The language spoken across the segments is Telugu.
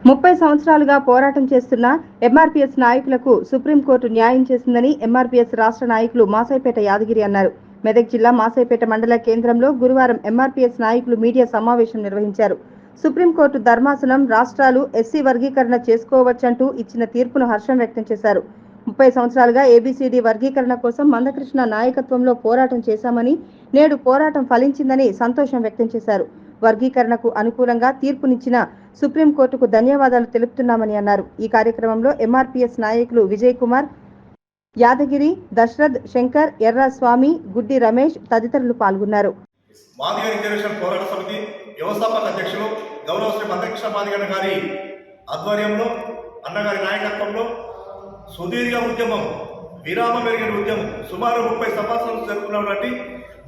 30 సంవత్సరాలుగా పోరాటం చేస్తున్న ఎంఆర్పీఎస్ నాయకులకు సుప్రీంకోర్టు న్యాయం చేసిందని ఎంఆర్పీఎస్ రాష్ట్ర నాయకులు మాసైపేట యాదగిరి అన్నారు. మెదక్ జిల్లా మాసైపేట మండల కేంద్రంలో గురువారం ఎంఆర్పీఎస్ నాయకులు మీడియా సమావేశం నిర్వహించారు. సుప్రీంకోర్టు ధర్మాసనం రాష్ట్రాలు ఎస్సీ వర్గీకరణ చేసుకోవచ్చంటూ ఇచ్చిన తీర్పును హర్షం వ్యక్తం చేశారు. 30 సంవత్సరాలుగా ఏబీసీడీ వర్గీకరణ కోసం మందకృష్ణ నాయకత్వంలో పోరాటం చేశామని, నేడు పోరాటం ఫలించిందని సంతోషం వ్యక్తం చేశారు. వర్గీకరణకు అనుకూలంగా తీర్పునిచ్చిన సుప్రీంకోర్టుకు ధన్యవాదాలు తెలుపుతున్నామని అన్నారు. ఈ కార్యక్రమంలో ఎంఆర్పీఎస్ నాయకులు విజయ్ కుమార్, యాదగిరి, దశరథ్, శంకర్, ఎర్ర స్వామి, గుడ్డి రమేష్ తదితరులు పాల్గొన్నారు. మాదిగ రిజర్వేషన్ పోరాట సమితి వ్యవస్థాపక అధ్యక్షులు గౌరవ శ్రీ మందకృష్ణ మాదిగన్న గారి ఆధ్వర్యంలో, అన్నగారి నాయకత్వంలో సుదీర్ఘ ఉద్యమం, విరామం ఎరిగిన ఉద్యమం సుమారు 30 సంవత్సరాలు జరుగుతున్నటువంటి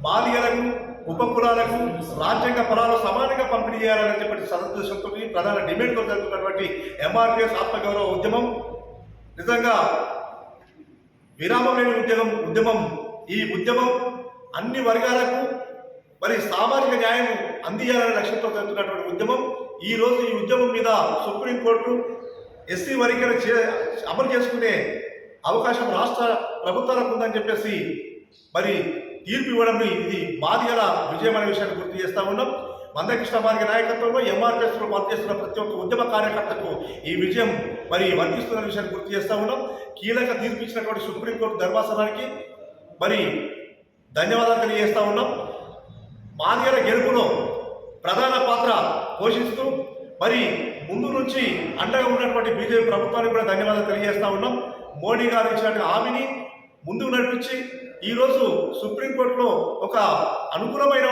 మాదిగలకు, ఉపకులాలకు రాజ్యాంగ ఫలాలు సమానంగా పంపిణీ చేయాలని చెప్పి సదుద్దేశంతో ప్రధాన డిమాండ్తో జరుగుతున్నటువంటి ఎంఆర్పీఎస్ ఆత్మగౌరవ ఉద్యమం నిజంగా విరామం లేని ఉద్యమం. ఈ ఉద్యమం అన్ని వర్గాలకు మరి సామాజిక న్యాయం అందియాలనే లక్ష్యంతో జరుగుతున్నటువంటి ఉద్యమం. ఈరోజు ఈ ఉద్యమం మీద సుప్రీంకోర్టు ఎస్సీ వర్గీకరణ అమలు చేసుకునే అవకాశం రాష్ట్ర ప్రభుత్వాలకు ఉందని చెప్పేసి మరి తీర్పు ఇవ్వడం, ఇది మాదిగల విజయం అనే విషయాన్ని గుర్తు చేస్తా ఉన్నాం. మందకృష్ణ మాదిగ నాయకత్వంలో ఎంఆర్పీఎస్లో పనిచేస్తున్న ప్రతి ఒక్క ఉద్యమ కార్యకర్తకు ఈ విజయం మరి వర్తిస్తున్న విషయాన్ని గుర్తు చేస్తా ఉన్నాం. కీలక తీర్పు ఇచ్చినటువంటి సుప్రీంకోర్టు ధర్మాసనానికి మరి ధన్యవాదాలు తెలియజేస్తా ఉన్నాం. మాదిగల గెలుపులో ప్రధాన పాత్ర పోషిస్తూ మరి ముందు నుంచి అండగా ఉన్నటువంటి బీజేపీ ప్రభుత్వానికి కూడా ధన్యవాదాలు తెలియజేస్తా ఉన్నాం. మోడీ గారు ఇచ్చినటువంటి హామీని ముందుకు నడిపించి ఈరోజు సుప్రీంకోర్టులో ఒక అనుకూలమైన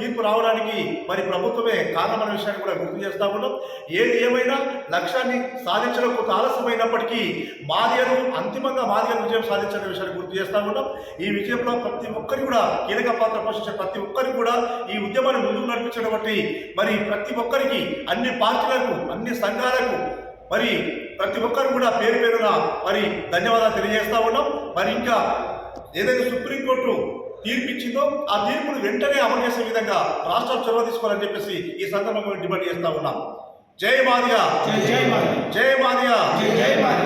తీర్పు రావడానికి మరి ప్రభుత్వమే కారణమైన విషయాన్ని కూడా గుర్తు చేస్తా ఉన్నాం. ఏది ఏమైనా లక్ష్యాన్ని సాధించడం కొంత ఆలస్యమైనప్పటికీ మాదిగలు అంతిమంగా మాదిగల విజయం సాధించిన విషయాన్ని గుర్తు చేస్తా ఉన్నాం. ఈ విజయంలో ప్రతి ఒక్కరికి కూడా కీలక పాత్ర పోషించే ప్రతి ఒక్కరికి కూడా ఈ ఉద్యమాన్ని ముందుకు నడిపించడం బట్టి మరి ప్రతి ఒక్కరికి, అన్ని పార్టీలకు, అన్ని సంఘాలకు మరి ప్రతి ఒక్కరు కూడా పేరు పేరున మరి ధన్యవాదాలు తెలియజేస్తా ఉన్నాం. మరి ఇంకా ఏదైతే సుప్రీంకోర్టు తీర్పు ఇచ్చిందో ఆ తీర్పును వెంటనే అమలు చేసే విధంగా రాష్ట్రాలు చొరవ తీసుకోవాలని చెప్పేసి ఈ సందర్భంగా డిమాండ్ చేస్తా ఉన్నాం. జై మాదిగ, జై మాదిగ, జై మాదిగ.